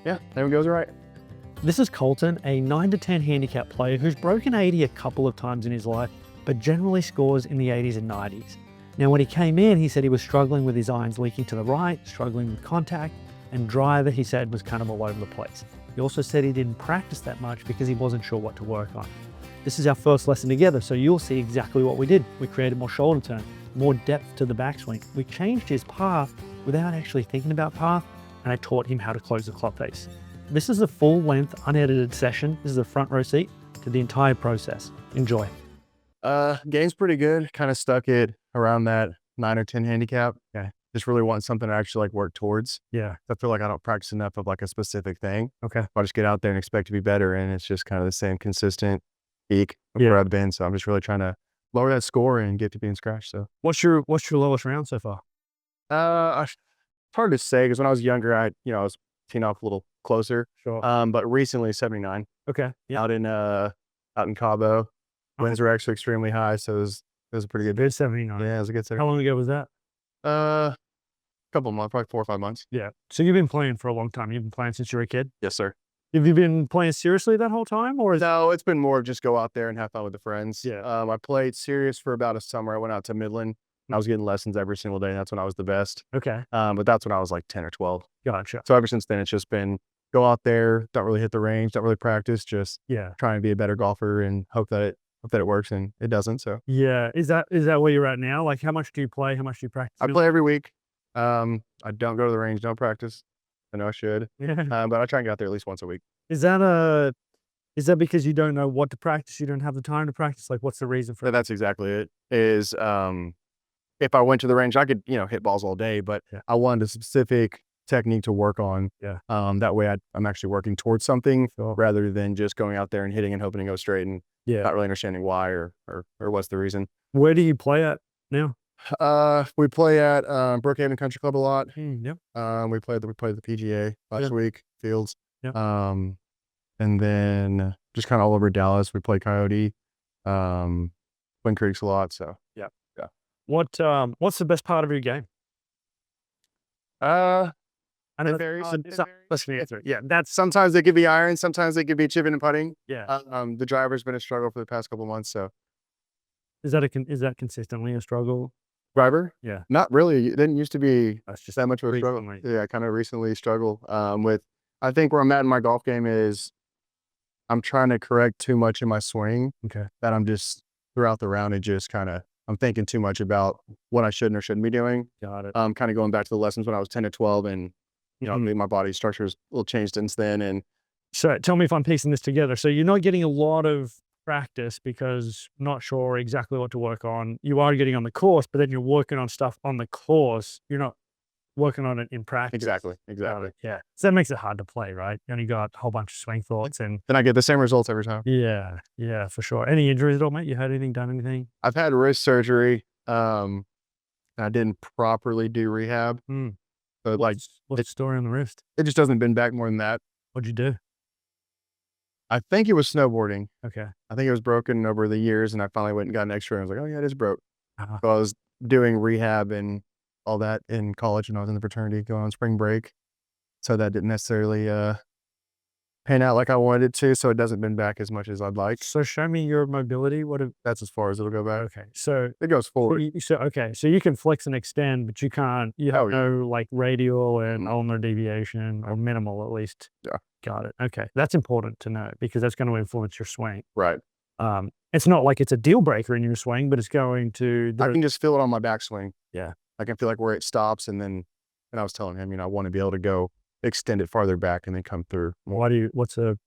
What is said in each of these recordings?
Yeah, there we goes right. This is Colton, a 9 to 10 handicap player who's broken 80 a couple of times in his life, but generally scores in the 80s and 90s. Now, when he came in, he said he was struggling with his irons leaking to the right, struggling with contact, and driver, he said, was kind of all over the place. He also said he didn't practice that much because he wasn't sure what to work on. This is our first lesson together, so you'll see exactly what we did. We created more shoulder turn, more depth to the backswing. We changed his path without actually thinking about path, and I taught him how to close the club face. This is a full-length, unedited session. This is a front row seat to the entire process. Enjoy. Game's pretty good. Kind of stuck it around that 9 or 10 handicap. Okay. Just really want something to actually like work towards. Yeah. I feel like I don't practice enough of like a specific thing. Okay. I just get out there and expect to be better, and it's just kind of the same consistent peak of where I've been. So I'm just really trying to lower that score and get to being scratched. So What's your lowest round so far? it's hard to say because when I was younger, I was teeing off a little closer. Sure. But recently 79. Okay. Yeah. Out in Cabo. Winds were actually extremely high, so it was a pretty good. Good 79. Yeah, it was a good set. How long ago was that? Couple of months, probably 4 or 5 months. Yeah. So you've been playing for a long time. You've been playing since you were a kid? Yes, sir. Have you been playing seriously that whole time, or is No, it's been more of just go out there and have fun with the friends. Yeah. I played serious for about a summer. I went out to Midland. I was getting lessons every single day, and that's when I was the best. Okay. But that's when I was like 10 or 12. Gotcha. So ever since then, it's just been go out there, don't really hit the range, don't really practice, just trying to be a better golfer and hope that it works, and it doesn't. So yeah, is that where you're at now? Like, how much do you play? How much do you practice? I play every week. I don't go to the range, don't practice. I know I should. Yeah. But I try and get out there at least once a week. Is that because you don't know what to practice? You don't have the time to practice? Like, what's the reason for that? That's exactly it. Is if I went to the range, I could hit balls all day, but I wanted a specific technique to work on. Yeah. That way I'm actually working towards something rather than just going out there and hitting and hoping to go straight and not really understanding why or what's the reason. Where do you play at now? We play at Brookhaven Country Club a lot. Yep. We played the PGA last week, Fields. Yep. And then just kind of all over Dallas. We play Coyote, Twin Creeks a lot. So yeah. What's the best part of your game? It varies. Yeah, that's sometimes they could be iron, sometimes they could be chipping and putting. Yeah. The driver's been a struggle for the past couple of months. So is that consistently a struggle? Driver? Yeah. Not really. It didn't used to be that much of a struggle. Recently. Yeah, kind of recently struggle. I think where I'm at in my golf game is I'm trying to correct too much in my swing. Okay. That I'm just throughout the round, it just kind of I'm thinking too much about what I should or shouldn't be doing. Got it. Kind of going back to the lessons when I was 10 to 12, and my body structure is a little changed since then. And so tell me if I'm piecing this together. So you're not getting a lot of practice because not sure exactly what to work on. You are getting on the course, but then you're working on stuff on the course. You're not working on it in practice. Exactly. Yeah. So that makes it hard to play, right? You only got a whole bunch of swing thoughts, and then I get the same results every time. Yeah, for sure. Any injuries at all, mate? You had done anything? I've had wrist surgery. I didn't properly do rehab. So what's the story on the wrist? It just doesn't bend back more than that. What'd you do? I think it was snowboarding. Okay. I think it was broken over the years, and I finally went and got an X-ray. And I was like, oh yeah, it is broke. Uh-huh. So I was doing rehab and all that in college when I was in the fraternity, going on spring break. So that didn't necessarily pan out like I wanted it to. So it doesn't bend back as much as I'd like. So show me your mobility. That's as far as it'll go back. Okay. So it goes forward. So you can flex and extend, but you can't. You have no like radial and ulnar deviation, or minimal at least. Yeah. Got it. Okay. That's important to know because that's going to influence your swing. Right. It's not like it's a deal breaker in your swing, but it's going to. I can just feel it on my backswing. Yeah. I can feel like where it stops, and I was telling him, I want to be able to go extend it farther back and then come through more. What do you want to?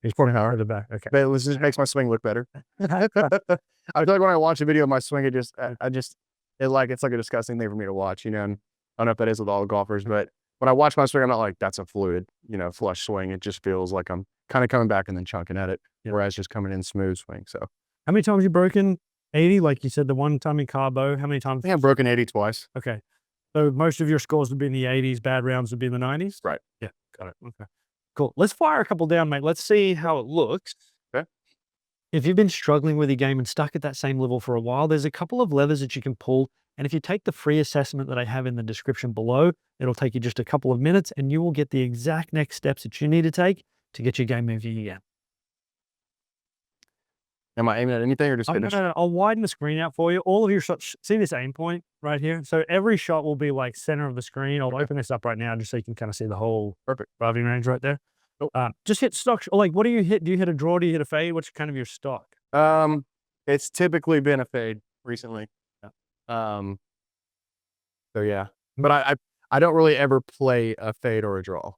It's 40 hours the back. Okay. But it just makes my swing look better. I feel like when I watch a video of my swing, it's like a disgusting thing for me to watch, and I don't know if that is with all the golfers, but when I watch my swing, I'm not like, that's a fluid, flush swing. It just feels like I'm kind of coming back and then chunking at it, whereas just coming in smooth swing. So how many times have you broken 80? Like you said, the one time in Cabo, how many times? I think I've broken 80 twice. Okay. So most of your scores would be in the 80s, bad rounds would be in the 90s? Right. Yeah. Got it. Okay. Cool. Let's fire a couple down, mate. Let's see how it looks. Okay. If you've been struggling with your game and stuck at that same level for a while, there's a couple of levers that you can pull And if you take the free assessment that I have in the description below, it'll take you just a couple of minutes and you will get the exact next steps that you need to take to get your game moving again. Am I aiming at anything or just finish? No, I'll widen the screen out for you. All of your shots, see this aim point right here? So every shot will be like center of the screen. I'll open this up right now just so you can kind of see the whole Perfect driving range right there. Just hit stock. Like, what do you hit? Do you hit a draw? Do you hit a fade? What's kind of your stock? It's typically been a fade recently. So yeah, but I don't really ever play a fade or a draw.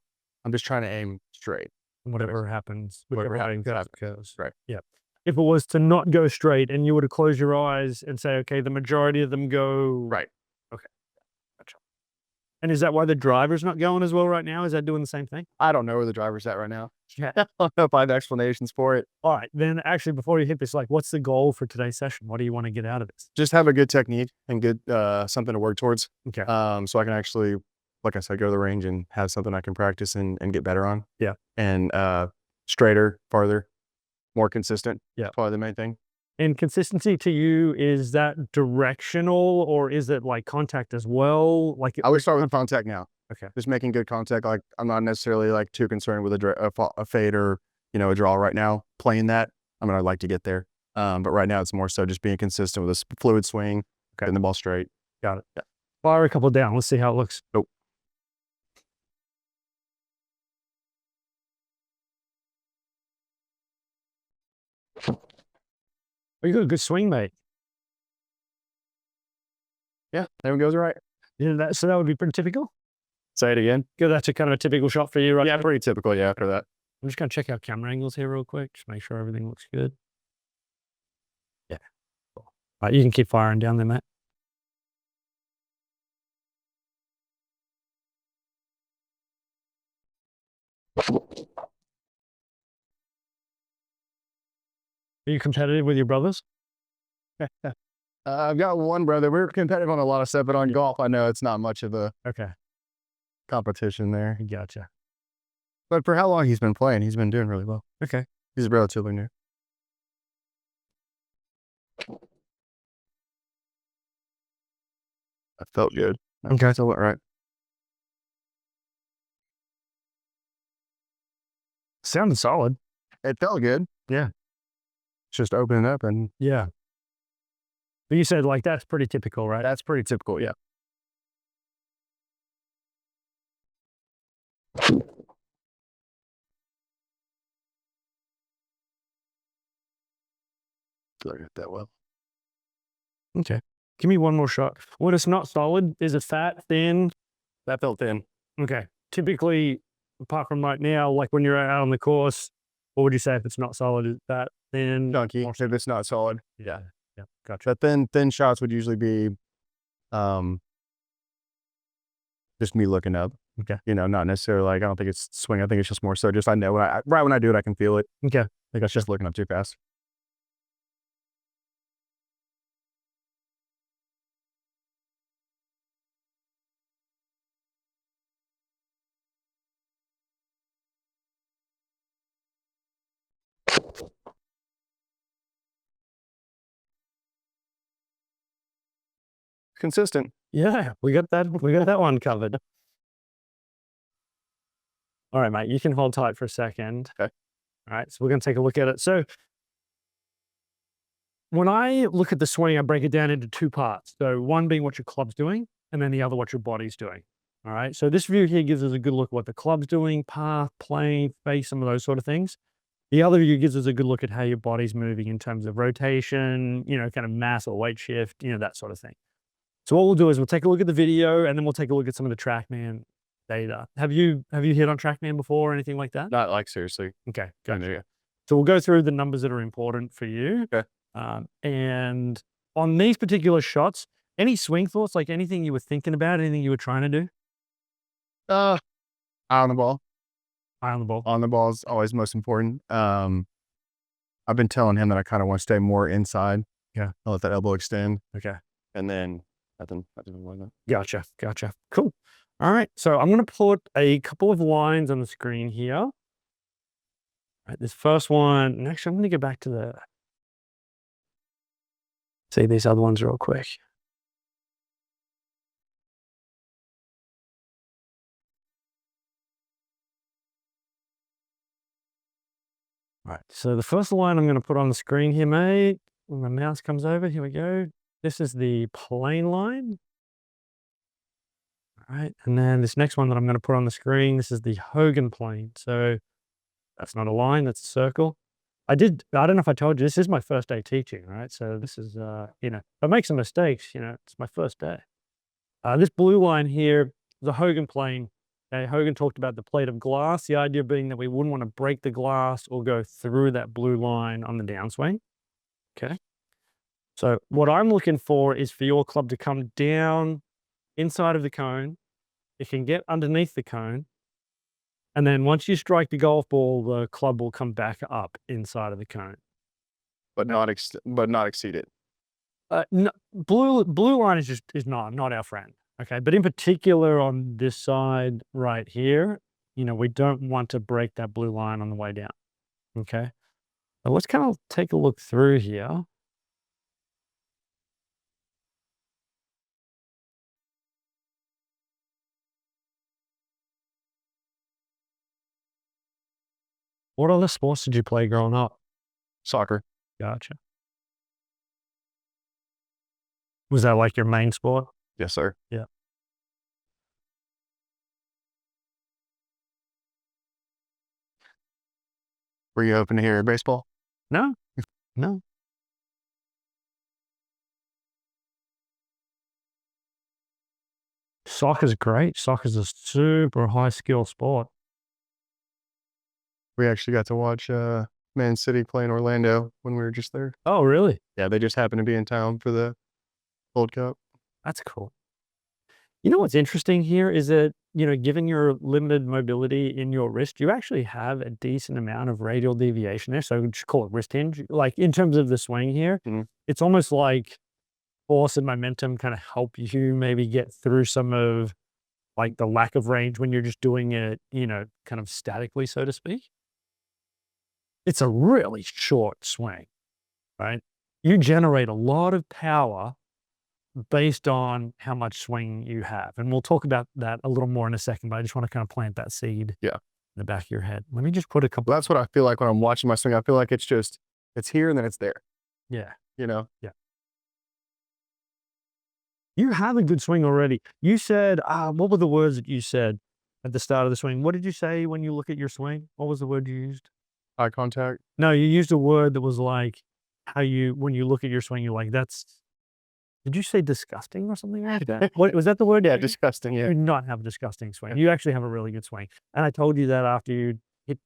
I'm just trying to aim straight. Whatever happens, Whatever happens, goes. right. Yeah. If it was to not go straight and you were to close your eyes and say, okay, the majority of them go right. Okay. Gotcha. And is that why the driver's not going as well right now? Is that doing the same thing? I don't know where the driver's at right now. Yeah. I don't know if I have explanations for it. All right. Then actually, before you hit this, like, what's the goal for today's session? What do you want to get out of this? Just have a good technique and good something to work towards. Okay. So I can actually, like I said, go to the range and have something I can practice and get better on. Yeah. And straighter, farther, more consistent. Yeah. Probably the main thing. And consistency to you, is that directional or is it like contact as well? Like, I would start with contact now. Okay. Just making good contact. Like, I'm not necessarily like too concerned with a fade or, a draw right now. Playing that, I mean, I'd like to get there. But right now it's more so just being consistent with a fluid swing, getting the ball straight. Got it. Yeah. Fire a couple down. Let's see how it looks. Nope. Oh, you got a good swing, mate. Yeah, there it goes right. Yeah, so that would be pretty typical. Say it again. Good. That's a kind of a typical shot for you, right? Yeah, pretty typical. Yeah, after that. I'm just going to check out camera angles here real quick. Just make sure everything looks good. Yeah. Cool. All right, you can keep firing down there, mate. Are you competitive with your brothers? I've got one brother. We're competitive on a lot of stuff, but on golf, I know it's not much of a competition there. Gotcha. But for how long he's been playing, he's been doing really well. Okay. He's relatively new. That felt good. Okay. So what, right? Sounded solid. It felt good. Yeah. It's just opening up and Yeah. But you said like that's pretty typical, right? that's pretty typical. Yeah. Did I get that well? Okay. Give me one more shot. When it's not solid, is it fat, thin? That felt thin. Okay. Typically, apart from right now, like when you're out on the course, what would you say if it's not solid? Is that thin? Chunky. If it's not solid. Yeah. Yeah. Gotcha. But thin shots would usually be just me looking up. Okay. Not necessarily like, I don't think it's swing. I think it's just more so just I know right when I do it, I can feel it. Okay. I think that's just looking up too fast. Consistent. Yeah, we got that one covered. All right, mate, you can hold tight for a second. Okay. All right, so we're going to take a look at it. So when I look at the swing, I break it down into two parts. So one being what your club's doing, and then the other what your body's doing. All right, so this view here gives us a good look at what the club's doing, path, plane, face, some of those sort of things. The other view gives us a good look at how your body's moving in terms of rotation, kind of mass or weight shift, that sort of thing. So what we'll do is we'll take a look at the video and then we'll take a look at some of the TrackMan data. Have you hit on TrackMan before or anything like that? Not like seriously. Okay, Gotcha. Yeah. So we'll go through the numbers that are important for you. Okay. And on these particular shots, any swing thoughts, like anything you were thinking about, anything you were trying to do? Eye on the ball. Eye on the ball. On the ball is always most important. I've been telling him that I kind of want to stay more inside. Yeah. I'll let that elbow extend. Okay. And then nothing more than that. Gotcha. Cool. All right. So I'm going to put a couple of lines on the screen here. All right. This first one, and actually I'm going to go back to see these other ones real quick. All right. So the first line I'm going to put on the screen here, mate, when my mouse comes over, here we go. This is the plane line. All right. And then this next one that I'm going to put on the screen, this is the Hogan plane. So that's not a line, that's a circle. I don't know if I told you, this is my first day teaching, right? So this is, if I make some mistakes, it's my first day. This blue line here, the Hogan plane. Okay, Hogan talked about the plate of glass, the idea being that we wouldn't want to break the glass or go through that blue line on the downswing. Okay. So what I'm looking for is for your club to come down inside of the cone. It can get underneath the cone. And then once you strike the golf ball, the club will come back up inside of the cone. But not exceed it. No, blue line is not our friend. Okay, but in particular on this side right here, we don't want to break that blue line on the way down. Okay, so let's kind of take a look through here. What other sports did you play growing up? Soccer. Gotcha. Was that like your main sport? Yes, sir. Yeah. Were you open to hear baseball? No, no. Soccer's great. Soccer's a super high skill sport. We actually got to watch Man City play in Orlando when we were just there. Oh, really? Yeah, they just happened to be in town for the World Cup. That's cool. What's interesting here is that, given your limited mobility in your wrist, you actually have a decent amount of radial deviation there. So just call it wrist hinge. Like in terms of the swing here, it's almost like force and momentum kind of help you maybe get through some of like the lack of range when you're just doing it, kind of statically, so to speak. It's a really short swing, right? You generate a lot of power based on how much swing you have. And we'll talk about that a little more in a second, but I just want to kind of plant that seed in the back of your head. Let me just put a couple. Well, that's what I feel like when I'm watching my swing. I feel like it's here and then it's there. Yeah. Yeah. You have a good swing already. You said, what were the words that you said at the start of the swing? What did you say when you look at your swing? What was the word you used? Eye contact. No, you used a word that was like when you look at your swing, you're like, did you say disgusting or something like that? What was that the word? Yeah, disgusting. Yeah. You do not have a disgusting swing. You actually have a really good swing. And I told you that after you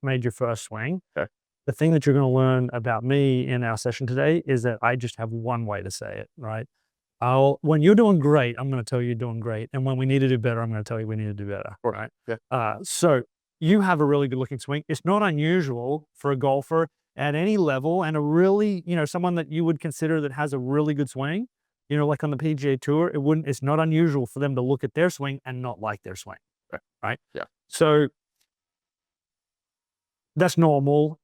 made your first swing. Okay. The thing that you're going to learn about me in our session today is that I just have one way to say it, right? When you're doing great, I'm going to tell you you're doing great. And when we need to do better, I'm going to tell you we need to do better. Right? Yeah. So you have a really good looking swing. It's not unusual for a golfer at any level and a really, someone that you would consider that has a really good swing, like on the PGA Tour, it's not unusual for them to look at their swing and not like their swing. Right? Yeah. So that's normal.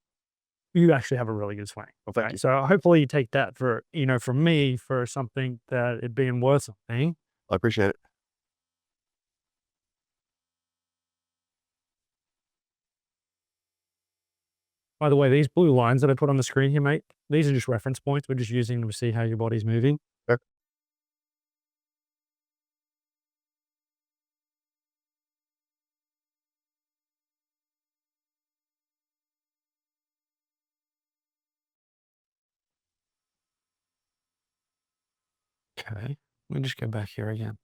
You actually have a really good swing. Well, thank you. So hopefully you take that for, from me for something that it being worth something. I appreciate it. By the way, these blue lines that I put on the screen here, mate, these are just reference points. We're just using them to see how your body's moving. Okay. Okay. Let me just go back here again.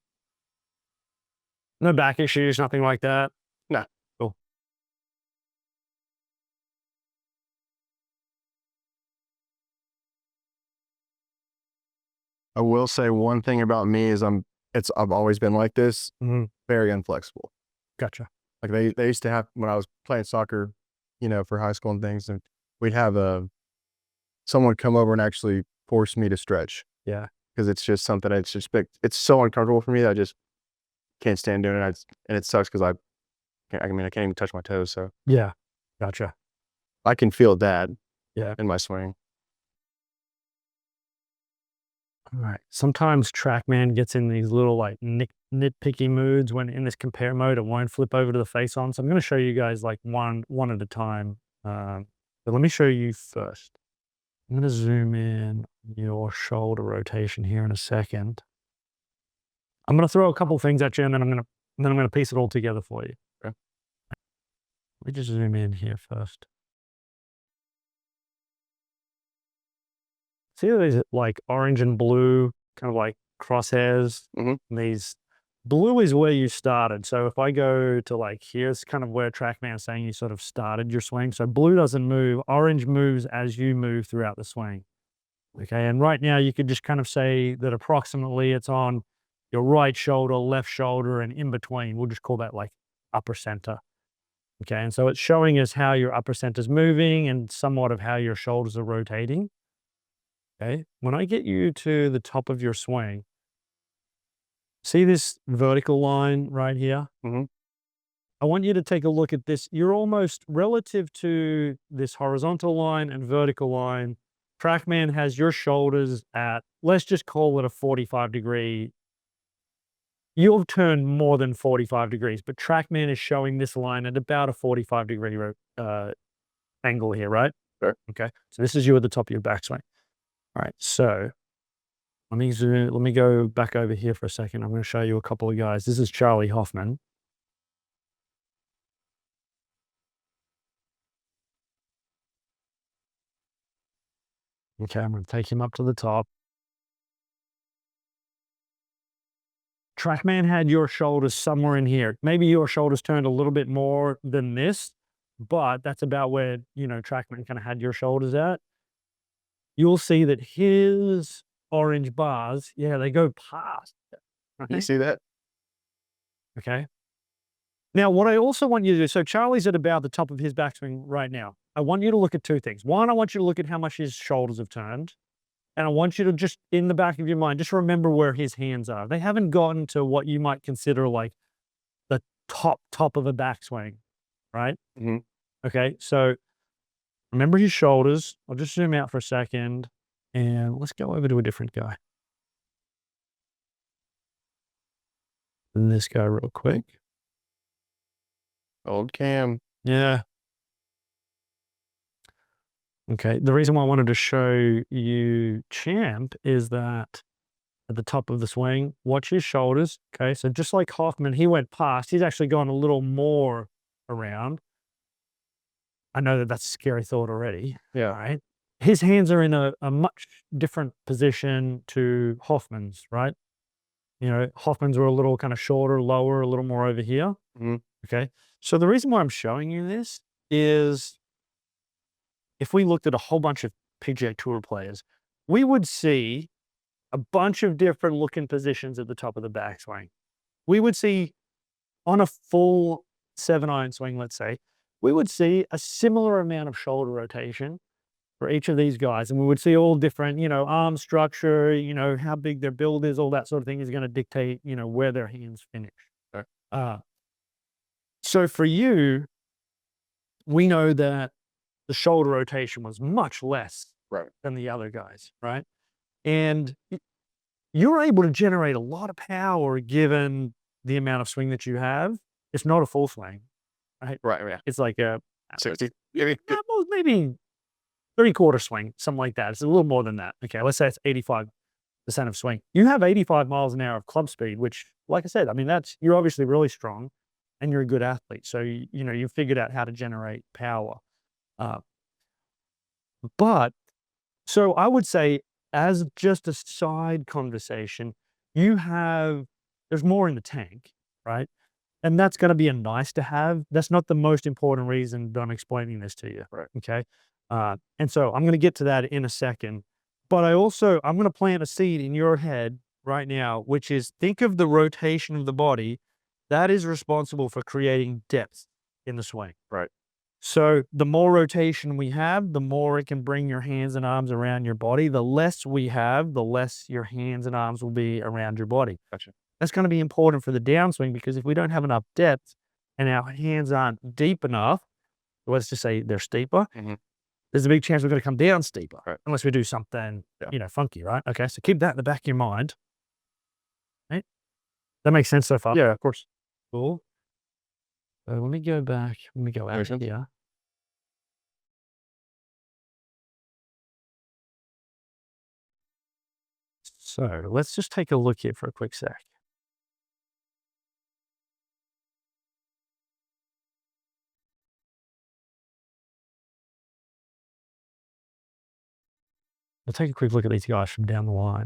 No back issues, nothing like that. No. Cool. I will say one thing about me is I've always been like this, very inflexible. Gotcha. Like they used to have when I was playing soccer, for high school and things, and we'd have someone come over and actually force me to stretch. Yeah. Because it's just something it's so uncomfortable for me that I just can't stand doing it. And it sucks because I can't even touch my toes. So Yeah. Gotcha. I can feel that Yeah. in my swing. All right. Sometimes TrackMan gets in these little like nitpicky moods when in this compare mode, it won't flip over to the face on. So I'm going to show you guys like one at a time. But let me show you first. I'm going to zoom in your shoulder rotation here in a second. I'm going to throw a couple things at you, and then I'm going to piece it all together for you. Okay. Let me just zoom in here first. See these like orange and blue kind of like crosshairs? These blue is where you started. So if I go to like here's kind of where TrackMan's saying you sort of started your swing. So blue doesn't move. Orange moves as you move throughout the swing. Okay. And right now you could just kind of say that approximately it's on your right shoulder, left shoulder, and in between. We'll just call that like upper center. Okay. And so it's showing us how your upper center is moving and somewhat of how your shoulders are rotating. Okay. When I get you to the top of your swing, see this vertical line right here? I want you to take a look at this. You're almost relative to this horizontal line and vertical line. TrackMan has your shoulders at, let's just call it a 45-degree. You'll turn more than 45 degrees, but TrackMan is showing this line at about a 45-degree angle here, right? Sure. Okay. So this is you at the top of your backswing. All right. So let me go back over here for a second. I'm going to show you a couple of guys. This is Charlie Hoffman. Okay, I'm going to take him up to the top. TrackMan had your shoulders somewhere in here. Maybe your shoulders turned a little bit more than this, but that's about where, TrackMan kind of had your shoulders at. You'll see that his orange bars, yeah, they go past. Right? You see that? Okay. Now, what I also want you to do, so Charlie's at about the top of his backswing right now. I want you to look at two things. One, I want you to look at how much his shoulders have turned. And I want you to just, in the back of your mind, just remember where his hands are. They haven't gotten to what you might consider like the top of a backswing, right? Okay, so remember his shoulders. I'll just zoom out for a second, and let's go over to a different guy. And this guy real quick. Old Cam. Yeah. Okay, the reason why I wanted to show you Champ is that at the top of the swing, watch his shoulders. Okay, so just like Hoffman, he went past. He's actually gone a little more around. I know that that's a scary thought already. Yeah. Right? His hands are in a much different position to Hoffman's, right? Hoffman's were a little kind of shorter, lower, a little more over here. Okay, so the reason why I'm showing you this is if we looked at a whole bunch of PGA Tour players, we would see a bunch of different looking positions at the top of the backswing. We would see on a full 7-iron swing, let's say, we would see a similar amount of shoulder rotation for each of these guys. And we would see all different, arm structure, how big their build is, all that sort of thing is going to dictate, where their hands finish. Sure. So for you, we know that the shoulder rotation was much less than the other guys, right? And you're able to generate a lot of power given the amount of swing that you have. It's not a full swing, right? Right, yeah. It's like a 60. maybe 3/4 swing, something like that. It's a little more than that. Okay, let's say it's 85% of swing. You have 85 miles an hour of club speed, which, like I said, I mean, you're obviously really strong and you're a good athlete. So, you've figured out how to generate power. But so I would say, as just a side conversation, there's more in the tank, right? And that's going to be a nice to have. That's not the most important reason that I'm explaining this to you. Right. Okay. And so I'm going to get to that in a second. But I'm going to plant a seed in your head right now, which is think of the rotation of the body that is responsible for creating depth in the swing. Right. So the more rotation we have, the more it can bring your hands and arms around your body. The less we have, the less your hands and arms will be around your body. Gotcha. That's going to be important for the downswing because if we don't have enough depth and our hands aren't deep enough, let's just say they're steeper, there's a big chance we're going to come down steeper unless we do something, funky, right? Okay, so keep that in the back of your mind. Right? That makes sense so far? Yeah, of course. Cool. So let me go back. Let me go out here. So let's just take a look here for a quick sec. We'll take a quick look at these guys from down the line.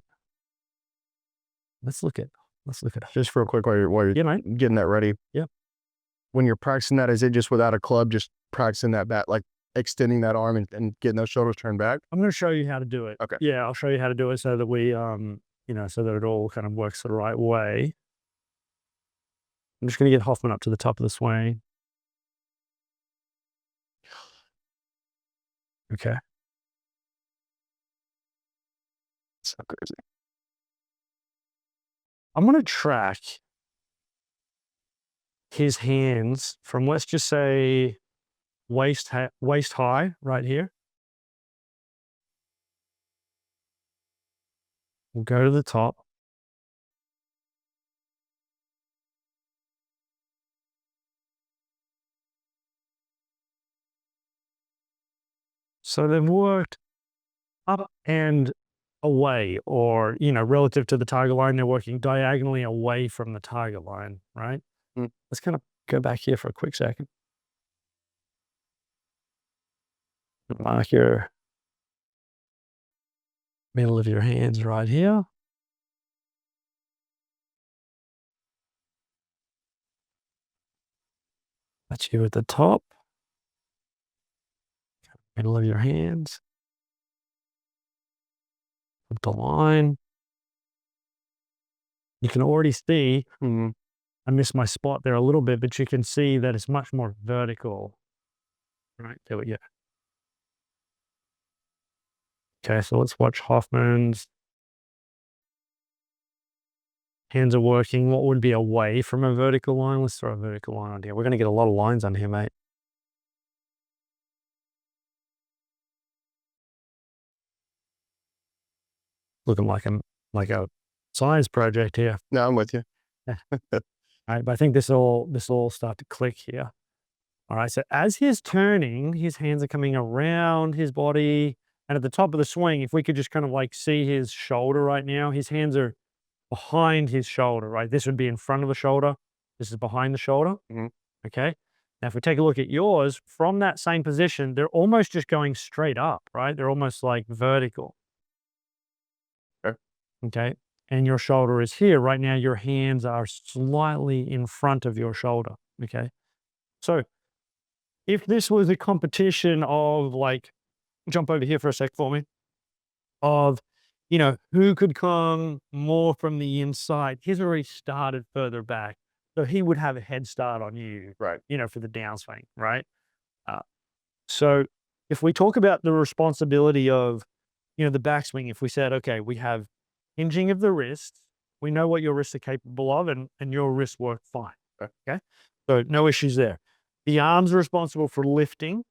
Let's look at Just real quick while you're Yeah, mate. getting that ready. Yeah. When you're practicing that, is it just without a club, just practicing that back, like extending that arm and getting those shoulders turned back? I'm going to show you how to do it. Okay. Yeah, I'll show you how to do it so that we, so that it all kind of works the right way. I'm just going to get Hoffman up to the top of the swing. Okay. So crazy. I'm going to track his hands from, let's just say, waist high right here. We'll go to the top. So they've worked up and away, or, relative to the target line, they're working diagonally away from the target line, right? Mm. Let's kind of go back here for a quick second. Mark your middle of your hands right here. That's you at the top. Middle of your hands. Up the line. You can already see, I missed my spot there a little bit, but you can see that it's much more vertical. Right, there we go. Okay, so let's watch Hoffman's. Hands are working. What would be away from a vertical line? Let's throw a vertical line on here. We're going to get a lot of lines on here, mate. Looking like a science project here. No, I'm with you. All right, but I think this will start to click here. All right, so as he's turning, his hands are coming around his body, and at the top of the swing, if we could just kind of like see his shoulder right now, his hands are behind his shoulder, right? This would be in front of the shoulder. This is behind the shoulder. Okay. Now, if we take a look at yours, from that same position, they're almost just going straight up, right? They're almost like vertical. Okay. Okay. And your shoulder is here. Right now, your hands are slightly in front of your shoulder. Okay. So if this was a competition of, like, jump over here for a sec for me, of, who could come more from the inside, he's already started further back. So he would have a head start on you, Right. For the downswing, right? So if we talk about the responsibility of, the backswing, if we said, okay, we have hinging of the wrists, we know what your wrists are capable of, and your wrists work fine. Okay. So no issues there. The arms are responsible for lifting.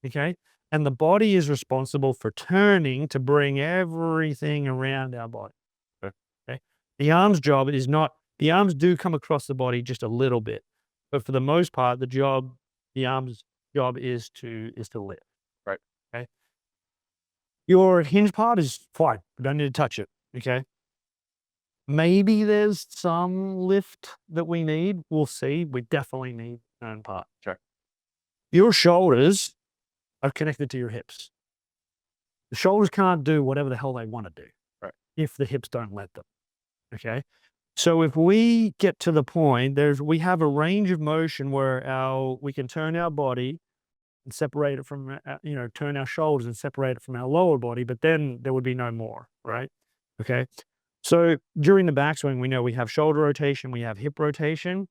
Okay. And the body is responsible for turning to bring everything around our body. Okay. The arms job is not, the arms do come across the body just a little bit, but for the most part, the arms job is to lift. Right. Okay. Your hinge part is fine. We don't need to touch it. Okay. Maybe there's some lift that we need. We'll see. We definitely need turn part. Sure. Your shoulders are connected to your hips. The shoulders can't do whatever the hell they want to do. Right. If the hips don't let them. Okay. So if we get to the point, we have a range of motion where we can turn our body and separate it from, turn our shoulders and separate it from our lower body, but then there would be no more, right? Okay. So during the backswing, we know we have shoulder rotation, we have hip rotation.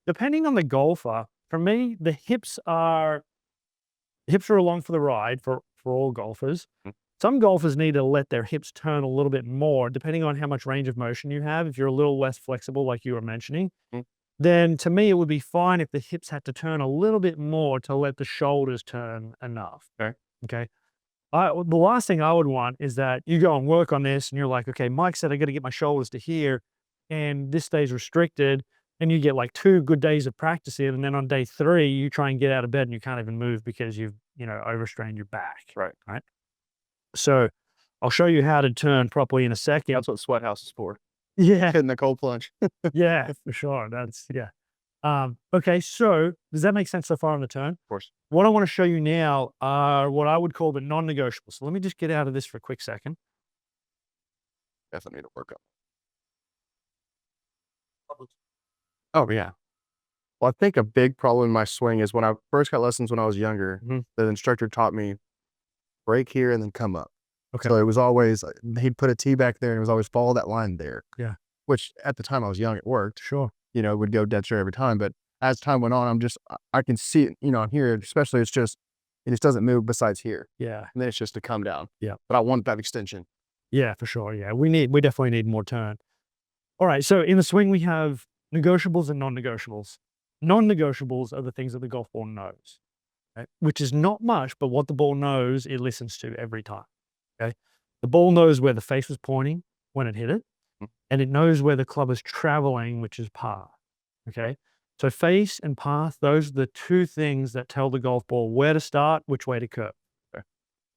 Depending on the golfer, for me, the hips are along for the ride for all golfers. Some golfers need to let their hips turn a little bit more, depending on how much range of motion you have. If you're a little less flexible, like you were mentioning, then to me, it would be fine if the hips had to turn a little bit more to let the shoulders turn enough. Okay. The last thing I would want is that you go and work on this and you're like, okay, Mike said I got to get my shoulders to here, and this stays restricted, and you get like 2 good days of practice in, and then on day 3, you try and get out of bed and you can't even move because you've, overstrained your back. Right. So I'll show you how to turn properly in a second. That's what sweat house is for. Yeah. Hitting the cold plunge. Yeah, for sure. That's yeah. Okay, so does that make sense so far on the turn? Of course. What I want to show you now are what I would call the non-negotiables. So let me just get out of this for a quick second. Definitely need to work up. Oh, yeah. Well, I think a big problem in my swing is when I first got lessons when I was younger, the instructor taught me break here and then come up. Okay. So it was always, he'd put a tee back there and it was always follow that line there. Yeah. Which at the time I was young, it worked. Sure. You know, it would go dead straight every time. But as time went on, I can see it, you know, on here, especially it just doesn't move besides here. Yeah. And then it's just to come down. Yeah. But I want that extension. Yeah, for sure. Yeah. We definitely need more turn. All right. So in the swing, we have negotiables and non-negotiables. Non-negotiables are the things that the golf ball knows, okay? Which is not much, but what the ball knows, it listens to every time. Okay. The ball knows where the face was pointing when it hit it, and it knows where the club is traveling, which is path. Okay. So face and path, those are the two things that tell the golf ball where to start, which way to curve. Okay.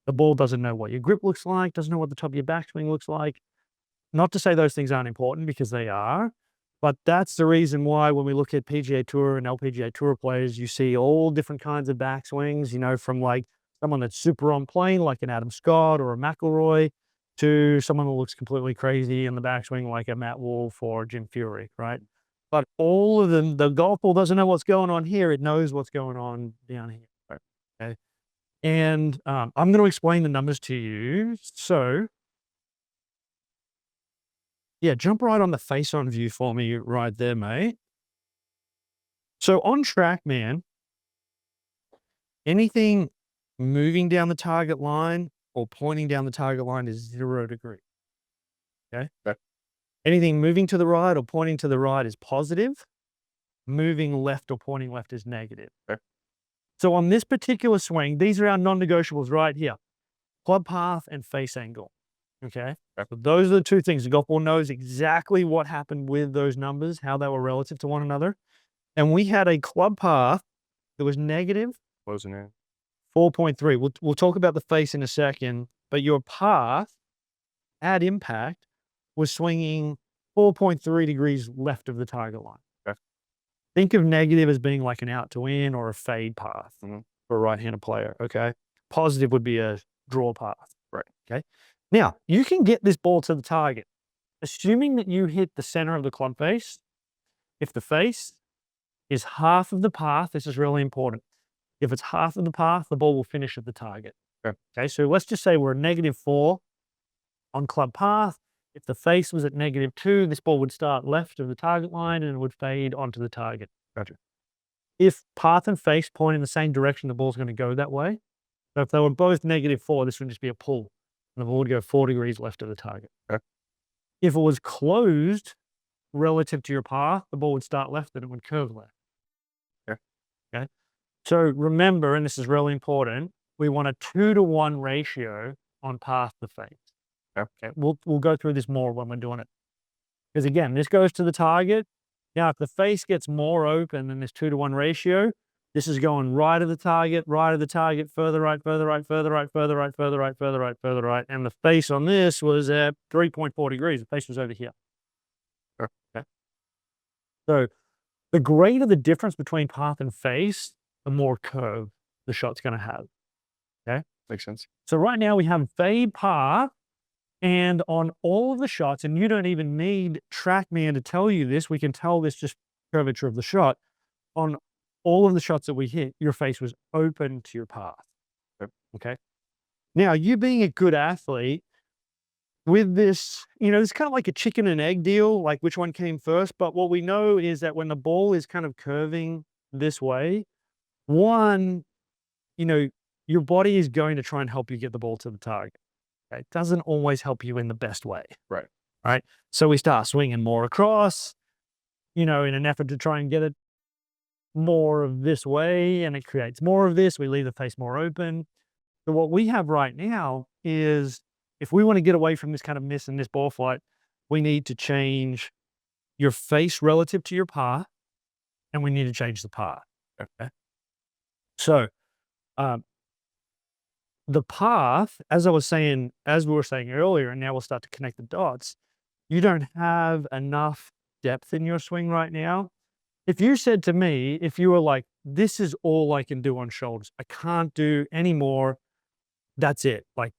The ball doesn't know what your grip looks like, doesn't know what the top of your backswing looks like. Not to say those things aren't important, because they are, but that's the reason why when we look at PGA Tour and LPGA Tour players, you see all different kinds of backswings, you know, from like someone that's super on plane, like an Adam Scott or a McIlroy, to someone that looks completely crazy in the backswing, like a Matt Wolff or Jim Furyk, right? But all of them, the golf ball doesn't know what's going on here. It knows what's going on down here. Right? Okay. And I'm going to explain the numbers to you. So yeah, jump right on the face-on view for me right there, mate. So on TrackMan, anything moving down the target line or pointing down the target line is 0 degrees. Okay? Anything moving to the right or pointing to the right is positive. Moving left or pointing left is negative. Okay. So on this particular swing, these are our non-negotiables right here. Club path and face angle. Okay. So those are the two things. The golf ball knows exactly what happened with those numbers, how they were relative to one another. And we had a club path that was negative. Closing in. 4.3. We'll talk about the face in a second, but your path at impact was swinging 4.3 degrees left of the target line. Okay. Think of negative as being like an out to in or a fade path for a right-handed player. Okay. Positive would be a draw path. Right. Okay. Now, you can get this ball to the target, assuming that you hit the center of the club face. If the face is half of the path, this is really important. If it's half of the path, the ball will finish at the target. Okay, so let's just say we're at -4 on club path. If the face was at -2, this ball would start left of the target line and it would fade onto the target. Gotcha. If path and face point in the same direction, the ball's going to go that way. So if they were both -4, this would just be a pull. And the ball would go 4 degrees left of the target. Okay. If it was closed relative to your path, the ball would start left and it would curve left. Okay. So remember, and this is really important, we want a 2-to-1 ratio on path to face. Okay. We'll go through this more when we're doing it. Because again, this goes to the target. Now, if the face gets more open than this 2-to-1 ratio, this is going right of the target, further right, further right, further right, further right, further right, further right, further right. And the face on this was at 3.4 degrees. The face was over here. Okay. So the greater the difference between path and face, the more curve the shot's going to have. Okay. Makes sense. So right now we have fade path, and on all of the shots, and you don't even need TrackMan to tell you this, we can tell this just curvature of the shot. On all of the shots that we hit, your face was open to your path. Okay. Now, you being a good athlete with this, you know, it's kind of like a chicken and egg deal, like which one came first. But what we know is that when the ball is kind of curving this way, one, you know, your body is going to try and help you get the ball to the target. Okay? It doesn't always help you in the best way. Right. Right. So we start swinging more across, you know, in an effort to try and get it more of this way, and it creates more of this. We leave the face more open. So what we have right now is, if we want to get away from this kind of miss and this ball flight, we need to change your face relative to your path, and we need to change the path. Okay. So the path, as we were saying earlier, and now we'll start to connect the dots, you don't have enough depth in your swing right now. If you said to me, if you were like, this is all I can do on shoulders, I can't do any more, that's it. Like,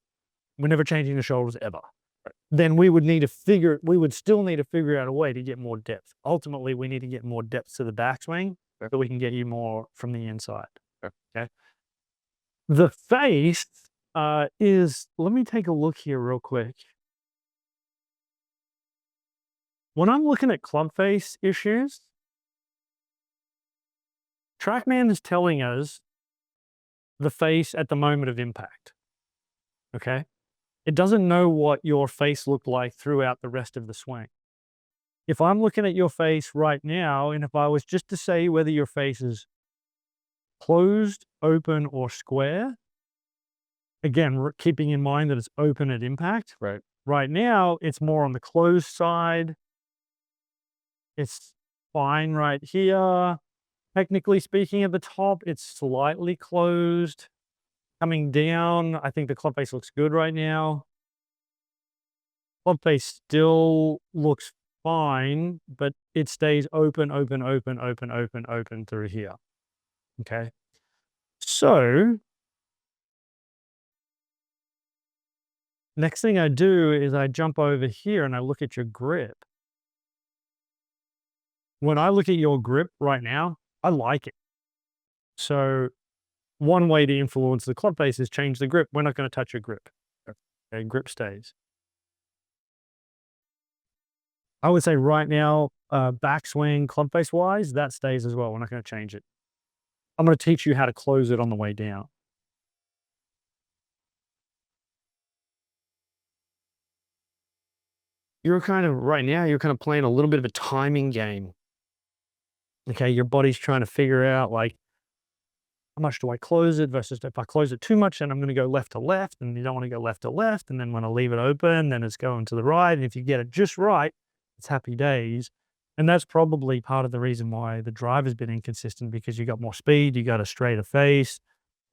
we're never changing the shoulders ever. Then we would still need to figure out a way to get more depth. Ultimately, we need to get more depth to the backswing so we can get you more from the inside. Okay. The face is, let me take a look here real quick. When I'm looking at club face issues, TrackMan is telling us the face at the moment of impact. Okay. It doesn't know what your face looked like throughout the rest of the swing. If I'm looking at your face right now, and if I was just to say whether your face is closed, open, or square, again, keeping in mind that it's open at impact. Right. Right now, it's more on the closed side. It's fine right here. Technically speaking, at the top, it's slightly closed. Coming down, I think the club face looks good right now. Club face still looks fine, but it stays open, open, open, open, open, open through here. Okay. So next thing I do is I jump over here and I look at your grip. When I look at your grip right now, I like it. So one way to influence the club face is change the grip. We're not going to touch your grip. Okay, grip stays. I would say right now, backswing, club face wise, that stays as well. We're not going to change it. I'm going to teach you how to close it on the way down. Right now, you're kind of playing a little bit of a timing game. Okay, your body's trying to figure out, like, how much do I close it versus if I close it too much, then I'm going to go left to left, and you don't want to go left to left. And then when I leave it open, then it's going to the right. And if you get it just right, it's happy days. And that's probably part of the reason why the drive has been inconsistent, because you got more speed, you got a straighter face,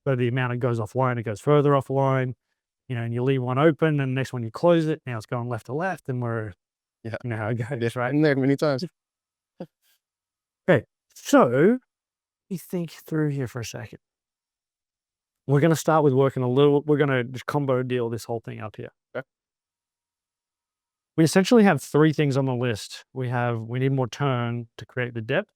but the amount it goes offline, it goes further offline, and you leave one open and the next one you close it. Now it's going left to left, and you know how it goes, right? Been there many times. Okay, so let me think through here for a second. We're going to start with we're going to just combo deal this whole thing up here. Okay. We essentially have three things on the list. We need more turn to create the depth.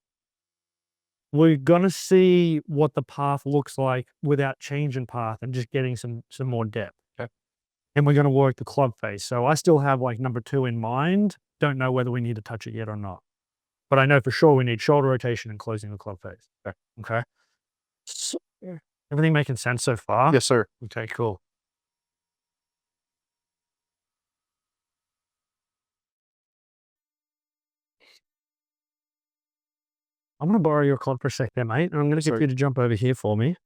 We're going to see what the path looks like without changing path and just getting some more depth. Okay. And we're going to work the club face. So I still have like number 2 in mind. Don't know whether we need to touch it yet or not. But I know for sure we need shoulder rotation and closing the club face. Okay. So, everything making sense so far? Yes, sir. Okay, cool. I'm going to borrow your club for a second, mate. And I'm going to get you to jump over here for me.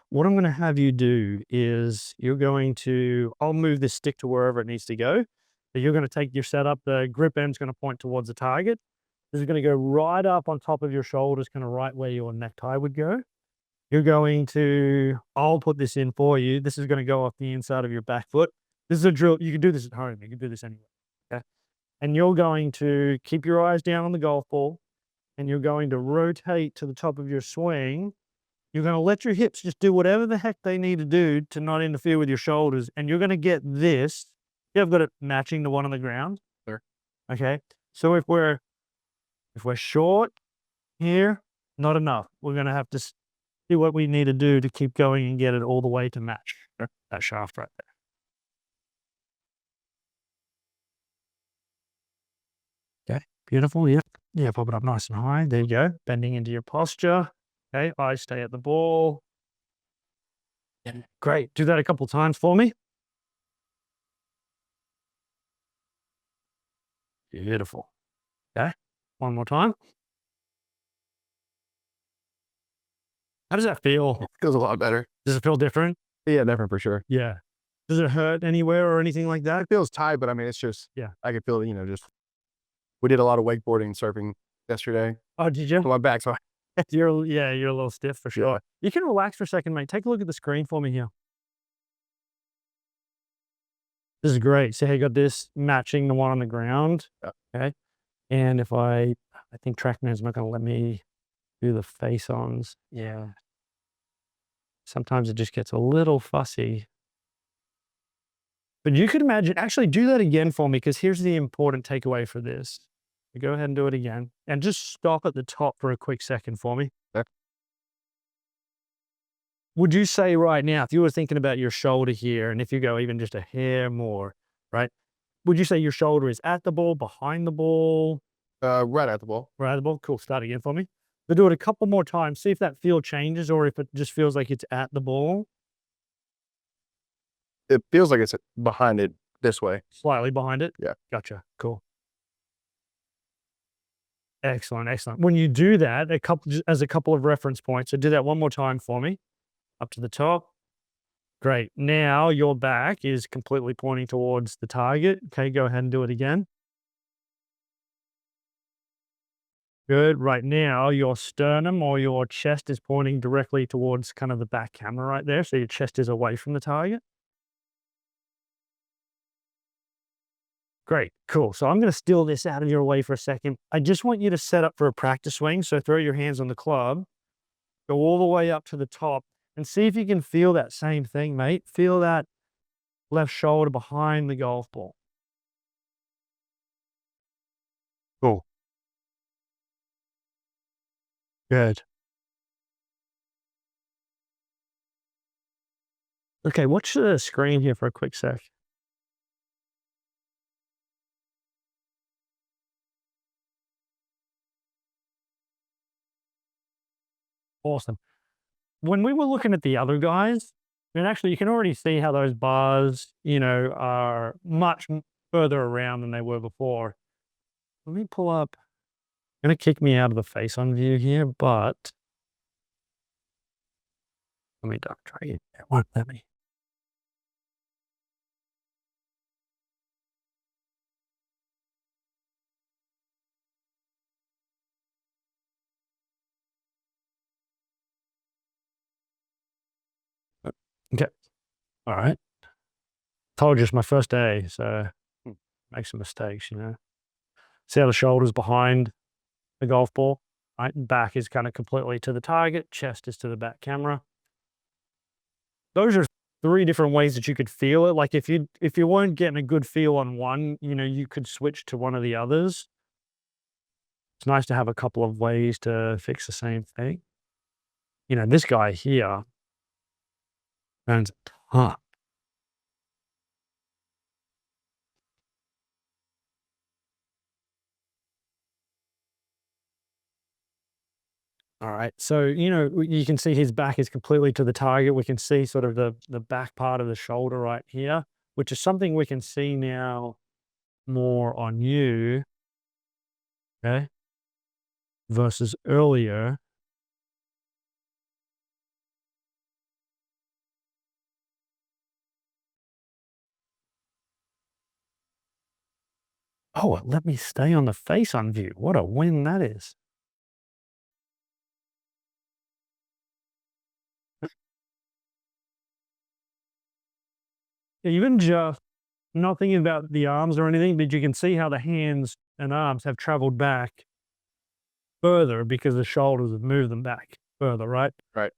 What I'm going to have you do is I'll move this stick to wherever it needs to go. So you're going to take your setup, the grip end's going to point towards the target. This is going to go right up on top of your shoulders, kind of right where your necktie would go. I'll put this in for you. This is going to go off the inside of your back foot. This is a drill. You can do this at home. You can do this anywhere. Okay. And you're going to keep your eyes down on the golf ball, and you're going to rotate to the top of your swing. You're going to let your hips just do whatever the heck they need to do to not interfere with your shoulders. And you're going to get this. I've got it matching the one on the ground. Sure. Okay. So if we're short here, not enough. We're going to have to see what we need to do to keep going and get it all the way to match that shaft right there. Okay. Beautiful. Yep. Yeah. Pop it up nice and high. There you go. Bending into your posture. Okay. Eyes stay at the ball. Yeah. Great. Do that a couple times for me. Beautiful. Okay. One more time. How does that feel? It feels a lot better. Does it feel different? Yeah, different for sure. Yeah. Does it hurt anywhere or anything like that? It feels tight, but I mean, it's just, Yeah. I can feel, we did a lot of wakeboarding and surfing yesterday. Oh, did you? On my back, so You're a little stiff for sure. You can relax for a second, mate. Take a look at the screen for me here. This is great. So you got this matching the one on the ground. Yeah. Okay. And if I think TrackMan's not going to let me do the face-ons. Yeah. Sometimes it just gets a little fussy. But you could imagine, actually do that again for me, because here's the important takeaway for this. Go ahead and do it again. And just stop at the top for a quick second for me. Okay. Would you say right now, if you were thinking about your shoulder here, and if you go even just a hair more, right? Would you say your shoulder is at the ball, behind the ball? Right at the ball. Right at the ball? Cool. Start again for me. But do it a couple more times. See if that feel changes or if it just feels like it's at the ball. It feels like it's behind it this way. Slightly behind it? Yeah. Gotcha. Cool. Excellent, excellent. When you do that, as a couple of reference points, so do that one more time for me, up to the top. Great. Now your back is completely pointing towards the target. Okay, go ahead and do it again. Good. Right now, your sternum or your chest is pointing directly towards kind of the back camera right there. So your chest is away from the target. Great, cool. So I'm going to steal this out of your way for a second. I just want you to set up for a practice swing. So throw your hands on the club, go all the way up to the top, and see if you can feel that same thing, mate. Feel that left shoulder behind the golf ball. Cool. Good. Okay, watch the screen here for a quick sec. Awesome. When we were looking at the other guys, and actually you can already see how those bars, are much further around than they were before. Let me pull up. Gonna kick me out of the face-on view here, but let me duck try it. It won't let me. Okay. All right. Told you it's my first day, so make some mistakes, See how the shoulder's behind the golf ball, right? Back is kind of completely to the target, chest is to the back camera. Those are 3 different ways that you could feel it. Like if you weren't getting a good feel on one, you could switch to one of the others. It's nice to have a couple of ways to fix the same thing. This guy here earns a ton. All right. So, you can see his back is completely to the target. We can see sort of the back part of the shoulder right here, which is something we can see now more on you. Okay. Versus earlier. Oh, it let me stay on the face-on view. What a win that is. Even just not thinking about the arms or anything, but you can see how the hands and arms have traveled back further because the shoulders have moved them back further, right? Right.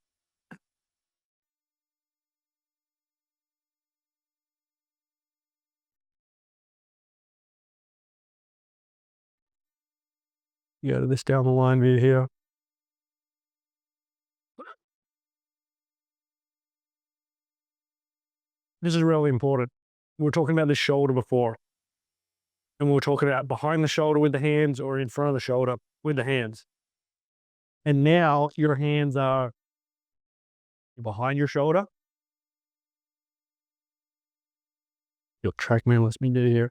You go to this down the line view here. This is really important. We were talking about the shoulder before, and we were talking about behind the shoulder with the hands or in front of the shoulder with the hands. And now your hands are behind your shoulder. Your TrackMan lets me do here.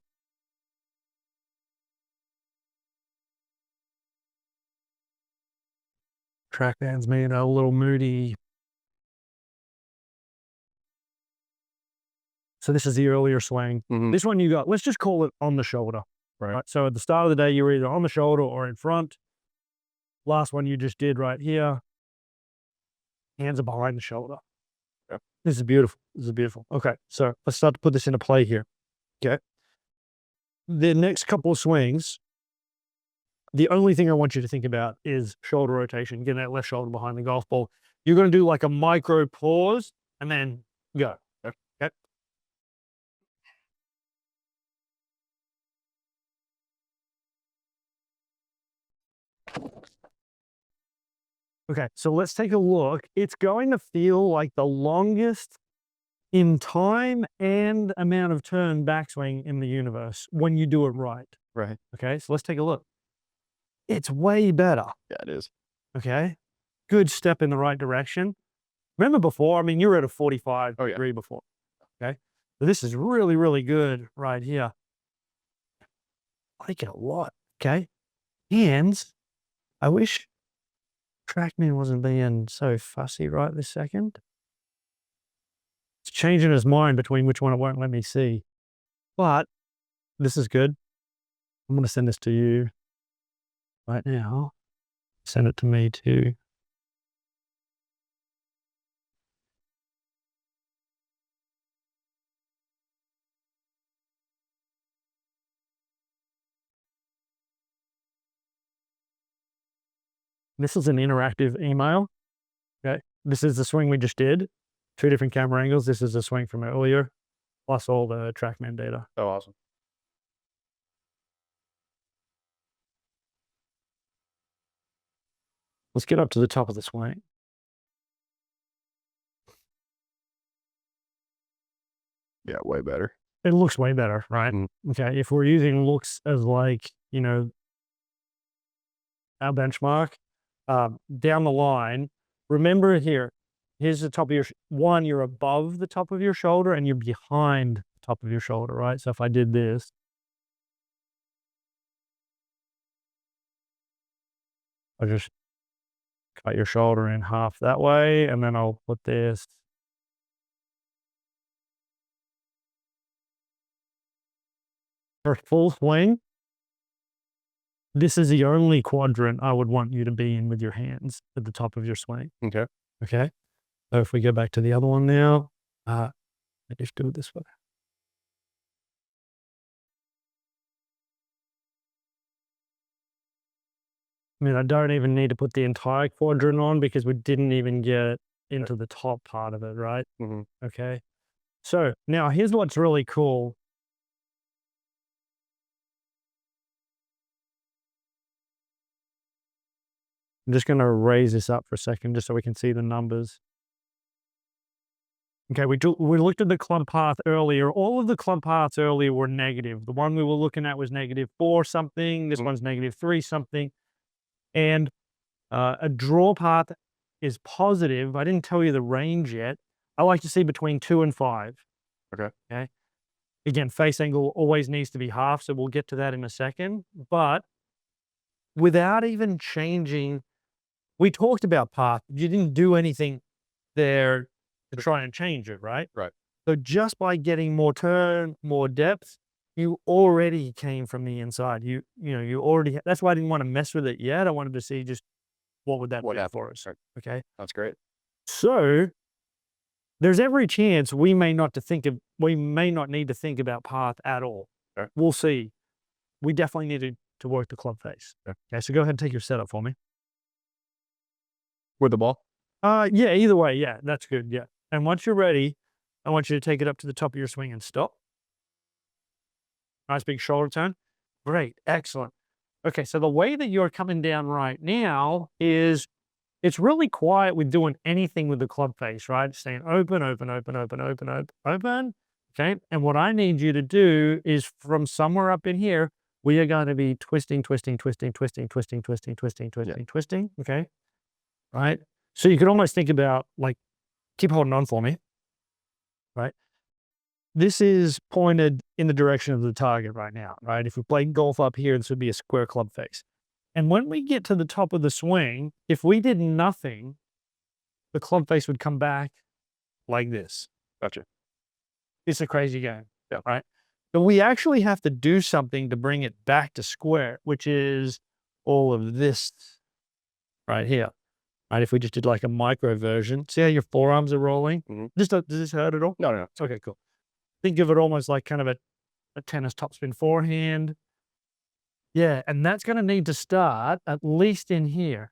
TrackMan's being a little moody. So this is the earlier swing. Mhm. This one you got, let's just call it on the shoulder. Right. So at the start of the day, you were either on the shoulder or in front. Last one you just did right here. Hands are behind the shoulder. Yeah. This is beautiful. This is beautiful. Okay, so let's start to put this into play here. Okay. The next couple of swings, the only thing I want you to think about is shoulder rotation, getting that left shoulder behind the golf ball. You're going to do like a micro pause and then go. Okay. Okay, so let's take a look. It's going to feel like the longest in time and amount of turn backswing in the universe when you do it right. Right. Okay, so let's take a look. It's way better. Yeah, it is. Okay, good step in the right direction. Remember before, I mean, you were at a 45 Oh, yeah. degree before. Okay, so this is really, really good right here. I like it a lot. Okay, hands. I wish TrackMan wasn't being so fussy right this second. It's changing his mind between which one it won't let me see. But this is good. I'm going to send this to you right now. Send it to me too. This is an interactive email. Okay. This is the swing we just did. 2 different camera angles. This is a swing from earlier, plus all the TrackMan data. Oh, awesome. Let's get up to the top of the swing. Yeah, way better. It looks way better, right? Mm. Okay. If we're using looks as like, you know, our benchmark, down the line, remember here, here's the top of your, one, you're above the top of your shoulder and you're behind the top of your shoulder, right? So if I did this, I'll just cut your shoulder in half that way, and then I'll put this. For full swing, this is the only quadrant I would want you to be in with your hands at the top of your swing. Okay. Okay. So if we go back to the other one now, I just do it this way. I mean, I don't even need to put the entire quadrant on because we didn't even get into the top part of it, right? Mm-hmm. Okay. So now here's what's really cool. I'm just going to raise this up for a second just so we can see the numbers. Okay, we looked at the club path earlier. All of the club paths earlier were negative. The one we were looking at was -4 something. This one's -3 something. And a draw path is positive. I didn't tell you the range yet. I like to see between 2 and 5. Okay. Okay. Again, face angle always needs to be half, so we'll get to that in a second. But without even changing, we talked about path. You didn't do anything there to try and change it, right? Right. So just by getting more turn, more depth, you already came from the inside. You know, you already, that's why I didn't want to mess with it yet. I wanted to see just what would that do for us. Right. Okay. That's great. So there's every chance we may not need to think about path at all. Okay. We'll see. We definitely need to work the club face. Okay. So go ahead and take your setup for me. With the ball? Yeah, either way. Yeah, that's good. Yeah. And once you're ready, I want you to take it up to the top of your swing and stop. Nice big shoulder turn. Great. Excellent. Okay. So the way that you're coming down right now is it's really quiet with doing anything with the club face, right? Staying open, open, open, open, open, open, open. Okay. And what I need you to do is from somewhere up in here, we are going to be twisting, twisting, twisting, twisting, twisting, twisting, twisting, twisting, twisting. Okay. Right. So you could almost think about like, keep holding on for me. Right. This is pointed in the direction of the target right now, right? If we play golf up here, this would be a square club face. And when we get to the top of the swing, if we did nothing, the club face would come back like this. Gotcha. It's a crazy game, Yeah. right? But we actually have to do something to bring it back to square, which is all of this right here. Right? If we just did like a micro version, see how your forearms are rolling? Mm-hmm. Does this hurt at all? No. Okay, cool. Think of it almost like kind of a a tennis topspin forehand. Yeah, and that's going to need to start at least in here.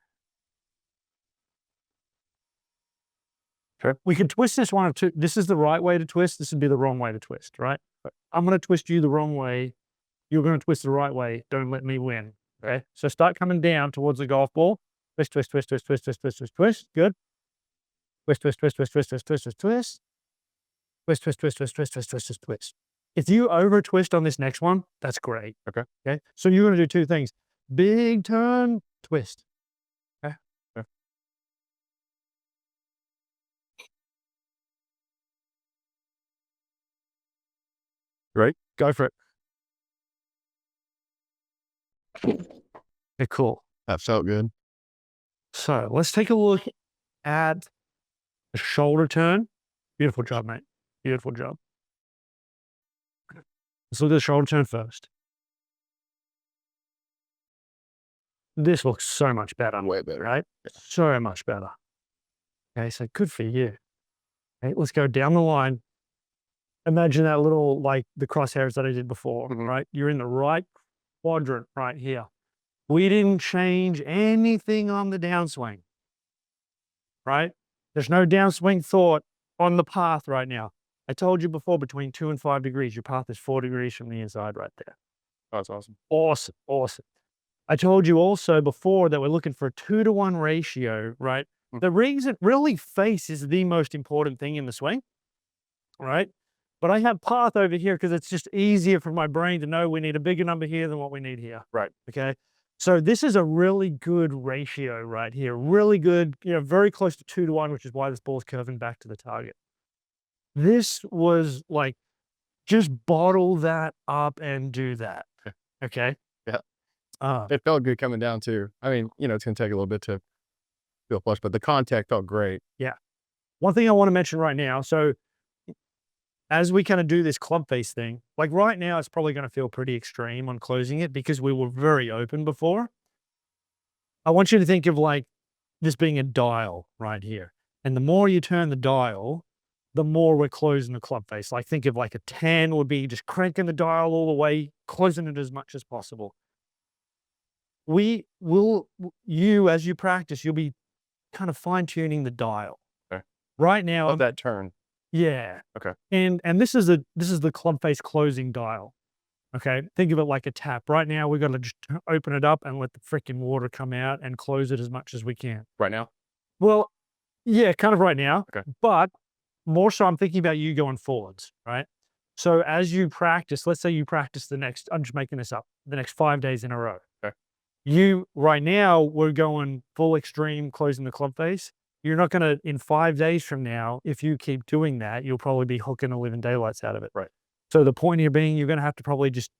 Okay. We can twist this one or two. This is the right way to twist. This would be the wrong way to twist, right? I'm going to twist you the wrong way. You're going to twist the right way. Don't let me win. Okay. So start coming down towards the golf ball. Twist, twist, twist, twist, twist, twist, twist, twist, twist. Good. Twist, twist, twist, twist, twist, twist, twist, twist, twist. Twist, twist, twist, twist, twist, twist, twist, twist, twist. If you over twist on this next one, that's great. Okay. Okay. So you're going to do two things. Big turn, twist. Okay. Okay. Right? Go for it. Okay, cool. That felt good. So let's take a look at the shoulder turn. Beautiful job, mate. Beautiful job. Let's look at the shoulder turn first. This looks so much better. Way better. Right? So much better. Okay, so good for you. Okay, let's go down the line. Imagine that little, like the crosshairs that I did before, right? You're in the right quadrant right here. We didn't change anything on the downswing, right? There's no downswing thought on the path right now. I told you before, between 2 and 5 degrees, your path is 4 degrees from the inside right there. Oh, that's awesome. Awesome, awesome. I told you also before that we're looking for a 2-to-1 ratio, right? The reason really face is the most important thing in the swing, right? But I have path over here because it's just easier for my brain to know we need a bigger number here than what we need here. Right. Okay. So this is a really good ratio right here. Really good, very close to 2-to-1, which is why this ball's curving back to the target. This was like, just bottle that up and do that. Okay. Yeah. It felt good coming down too. I mean, it's going to take a little bit to feel flush, but the contact felt great. Yeah. One thing I want to mention right now. So as we kind of do this club face thing, like right now, it's probably going to feel pretty extreme on closing it because we were very open before. I want you to think of like this being a dial right here. And the more you turn the dial, the more we're closing the club face. Like think of like a 10 would be just cranking the dial all the way, closing it as much as possible. As you practice, you'll be kind of fine tuning the dial. Okay. Right now, that turn. Yeah. Okay. And this is the club face closing dial. Okay. Think of it like a tap. Right now, we've got to just open it up and let the freaking water come out and close it as much as we can. Right now? Well, yeah, kind of right now. Okay. But more so, I'm thinking about you going forwards, right? So as you practice, let's say you practice I'm just making this up, the next 5 days in a row. Okay. Right now, we're going full extreme, closing the club face. You're not going to, in 5 days from now, if you keep doing that, you'll probably be hooking the living daylights out of it. Right. So the point here being, you're going to have to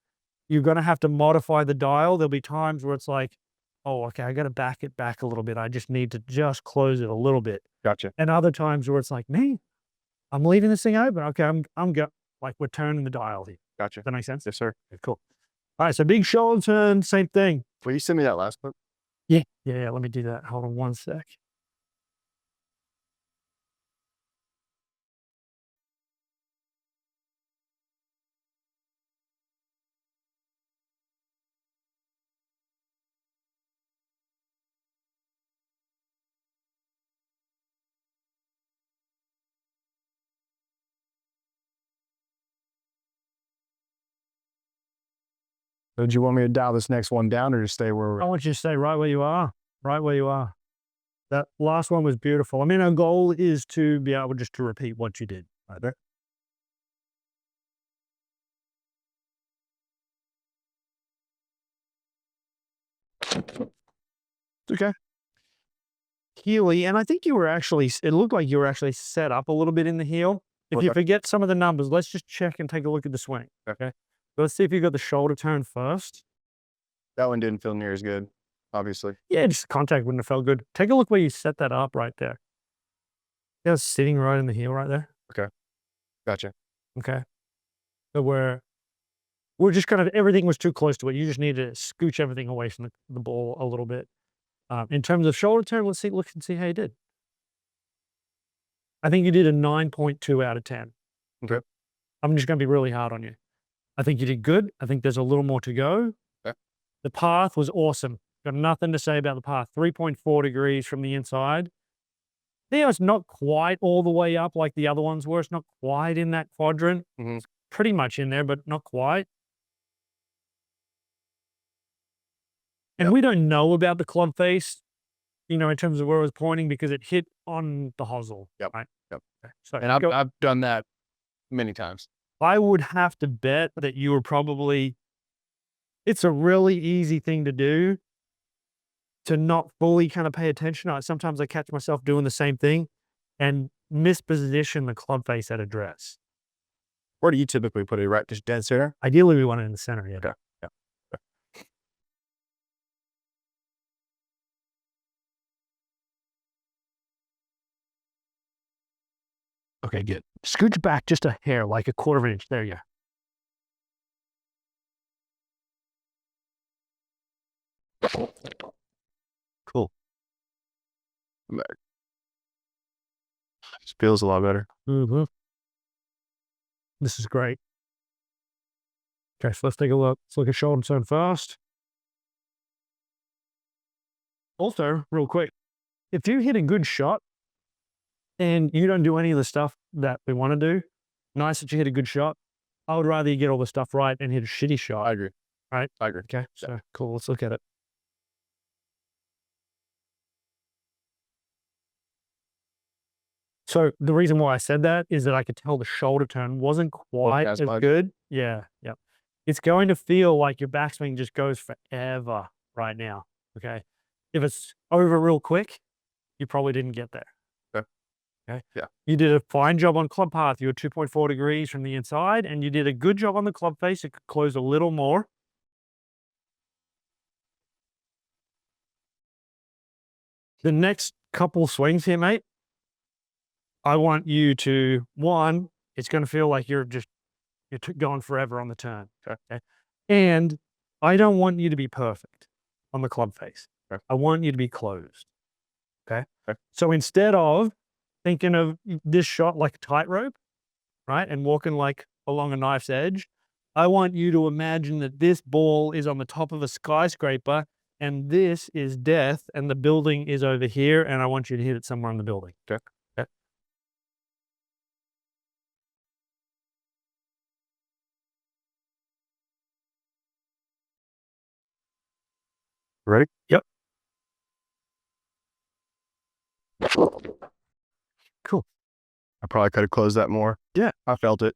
you're going to have to modify the dial. There'll be times where it's like, oh, okay, I got to back it back a little bit. I just need to just close it a little bit. Gotcha. And other times where it's like, man, I'm leaving this thing open. Okay, like we're turning the dial here. Gotcha. Does that make sense? Yes, sir. Okay, cool. All right, so big shoulder turn, same thing. Will you send me that last clip? Yeah. Let me do that. Hold on one sec. So do you want me to dial this next one down or just stay where we're I want you to stay right where you are. Right where you are. That last one was beautiful. I mean, our goal is to be able just to repeat what you did right there. okay? Heely, and I think it looked like you were actually set up a little bit in the heel. If you forget some of the numbers, let's just check and take a look at the swing. Okay. Let's see if you got the shoulder turn first. That one didn't feel near as good, obviously. Yeah, just contact wouldn't have felt good. Take a look where you set that up right there. Yeah, it's sitting right in the heel right there. Okay. Gotcha. Okay. So we're just kind of, everything was too close to it. You just need to scooch everything away from the ball a little bit. In terms of shoulder turn, look and see how you did. I think you did a 9.2 out of 10. Okay. I'm just going to be really hard on you. I think you did good. I think there's a little more to go. Okay. The path was awesome. Got nothing to say about the path. 3.4 degrees from the inside. Yeah, it's not quite all the way up like the other ones were. It's not quite in that quadrant. Mhm. It's pretty much in there, but not quite. And Yep. we don't know about the club face, in terms of where it was pointing because it hit on the hosel. Yep. Right. Yep. Okay. So And I've done that many times. I would have to bet that you were probably, it's a really easy thing to do to not fully kind of pay attention. Sometimes I catch myself doing the same thing and misposition the club face at address. Where do you typically put it? Right, just dead center? Ideally, we want it in the center. Yeah. Okay. Yeah. Okay, good. Scooch back just a hair, like a quarter of an inch. There you go. Cool. Just feels a lot better. Mm-hmm. This is great. Okay, so let's take a look. Let's look at shoulder turn first. Also, real quick, if you hit a good shot and you don't do any of the stuff that we want to do, nice that you hit a good shot. I would rather you get all the stuff right and hit a shitty shot. I agree. Right? I agree. Okay, so cool. Let's look at it. So the reason why I said that is that I could tell the shoulder turn wasn't quite as good. Yeah, yeah. It's going to feel like your backswing just goes forever right now. Okay. If it's over real quick, you probably didn't get there. Okay. Okay. Yeah. You did a fine job on club path. You were 2.4 degrees from the inside, and you did a good job on the club face. It could close a little more. The next couple swings here, mate, I want you to, one, it's going to feel like you're going forever on the turn. Okay. And I don't want you to be perfect on the club face. Okay. I want you to be closed. Okay. Okay. So instead of thinking of this shot like a tightrope, right, and walking like along a knife's edge, I want you to imagine that this ball is on the top of a skyscraper and this is death and the building is over here, and I want you to hit it somewhere in the building. Okay. Okay. Ready? Yep. Cool. I probably could have closed that more. Yeah. I felt it.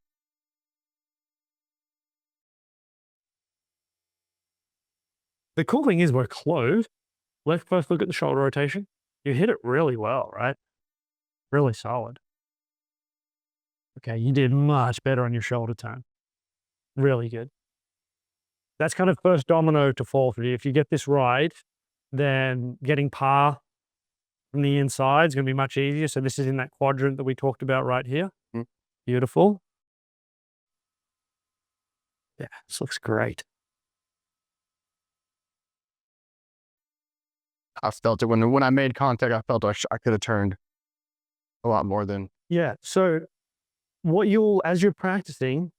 The cool thing is we're closed. Let's first look at the shoulder rotation. You hit it really well, right? Really solid. Okay, you did much better on your shoulder turn. Really good. That's kind of first domino to fall for you. If you get this right, then getting par from the inside is going to be much easier. So this is in that quadrant that we talked about right here. Mm. Beautiful. Yeah, this looks great. I felt it when I made contact. I felt I could have turned a lot more than. Yeah. So what as you're practicing,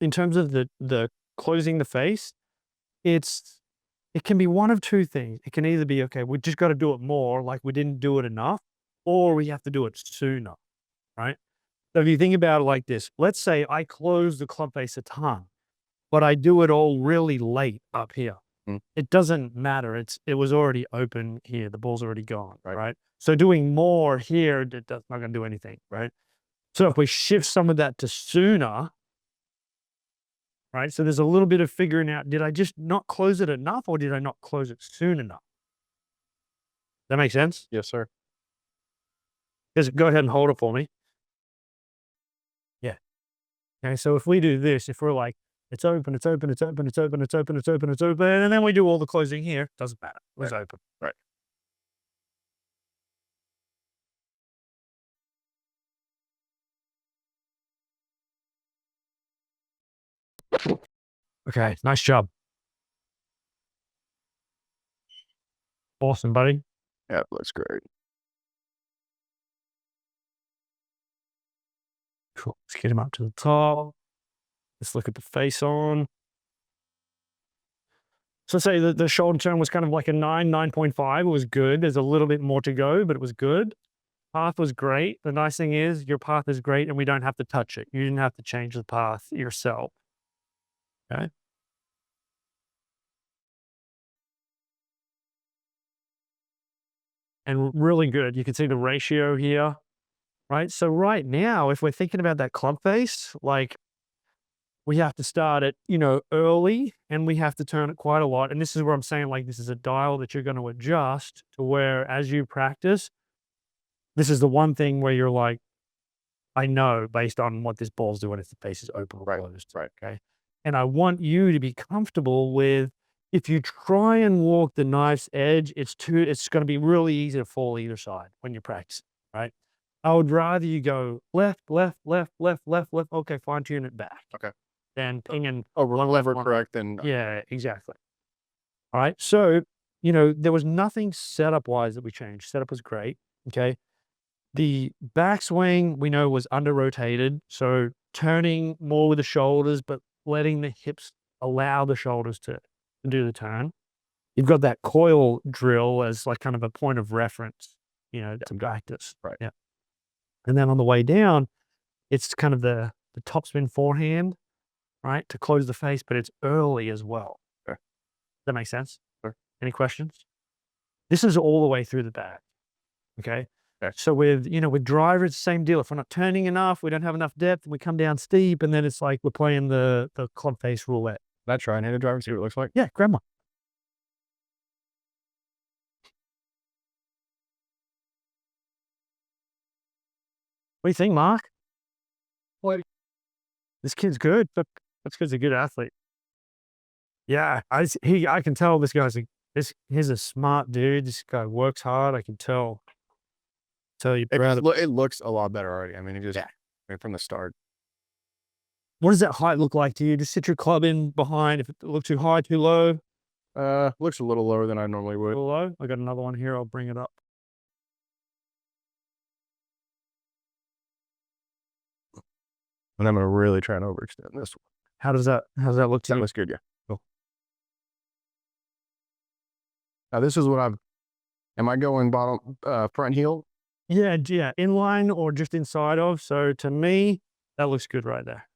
in terms of the closing the face, it can be one of two things. It can either be, okay, we just got to do it more, like we didn't do it enough, or we have to do it sooner, right? So if you think about it like this, let's say I close the club face a ton, but I do it all really late up here. Mm. It doesn't matter. It was already open here. The ball's already gone, Right. right? So doing more here, that's not going to do anything, right? So if we shift some of that to sooner, right? So there's a little bit of figuring out, did I just not close it enough or did I not close it soon enough? That makes sense? Yes, sir. Just go ahead and hold it for me. Yeah. Okay, so if we do this, if we're like, it's open, it's open, it's open, it's open, it's open, it's open, it's open, and then we do all the closing here, doesn't matter. It was open. Right. Okay, nice job. Awesome, buddy. Yeah, it looks great. Cool. Let's get him up to the top. Let's look at the face on. So say that the shoulder turn was kind of like a 9.5. It was good. There's a little bit more to go, but it was good. Path was great. The nice thing is your path is great and we don't have to touch it. You didn't have to change the path yourself. Okay. And really good. You can see the ratio here, right? So right now, if we're thinking about that club face, like we have to start it, early, and we have to turn it quite a lot. And this is where I'm saying, like, this is a dial that you're going to adjust to where as you practice, this is the one thing where you're like, I know based on what this ball's doing if the face is open or closed. Right. Okay. And I want you to be comfortable with, if you try and walk the knife's edge, it's going to be really easy to fall either side when you practice, right? I would rather you go left, left, left, left, left, left. Okay, fine tune it back. Okay. Then pinging. Oh, one lever correct, then. Yeah, exactly. All right. So, there was nothing setup wise that we changed. Setup was great. Okay. The backswing we know was under rotated. So turning more with the shoulders, but letting the hips allow the shoulders to do the turn. You've got that coil drill as like kind of a point of reference, to practice. Right. Yeah. And then on the way down, it's kind of the topspin forehand, right, to close the face, but it's early as well. Sure. Does that make sense? Sure. Any questions? This is all the way through the bag. Okay. Okay. So with driver, it's the same deal. If we're not turning enough, we don't have enough depth, and we come down steep, and then it's like we're playing the club face roulette. That try and hit a driver, see what it looks like. Yeah, grab one. What do you think, Mark? What? This kid's good. That's because he's a good athlete. Yeah, I can tell this guy's he's a smart dude. This guy works hard. I can tell. You It looks a lot better already. I mean, from the start. What does that height look like to you? Just sit your club in behind. If it looks too high, too low. Looks a little lower than I normally A would. little low. I got another one here. I'll bring it up. And I'm gonna really try and overextend this one. How's that look to That you? looks good, yeah. Cool. Now this is what am I going bottom, front heel? Yeah, inline or just inside of. So to me, that looks good right there.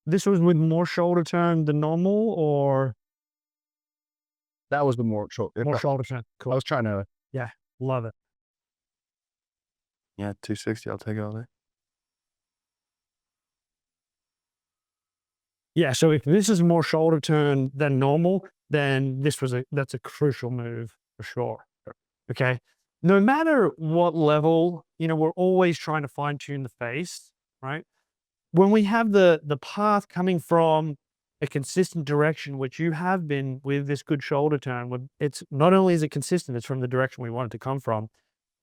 This was with more shoulder turn than normal, or That was the more shoulder. more shoulder turn? I Cool. was trying to. Yeah, love it. Yeah, 260. I'll take it all day. Yeah, so if this is more shoulder turn than normal, then that's a crucial move for sure. Okay. No matter what level, we're always trying to fine tune the face, right? When we have the path coming from a consistent direction, which you have been with this good shoulder turn, it's not only is it consistent, it's from the direction we want it to come from.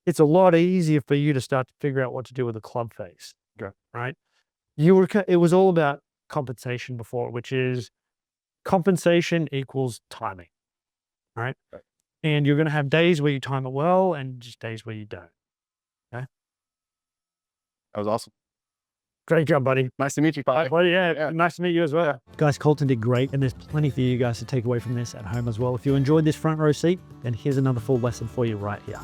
It's a lot easier for you to start to figure out what to do with the club face. Okay. Right. It was all about compensation before, which is compensation equals timing, right? Right. And you're going to have days where you time it well and just days where you don't. Okay. That was awesome. Great job, buddy. Nice to meet you, Pi. Well, yeah, nice to meet you as well. Guys, Colton did great, and there's plenty for you guys to take away from this at home as well. If you enjoyed this front row seat, then here's another full lesson for you right here.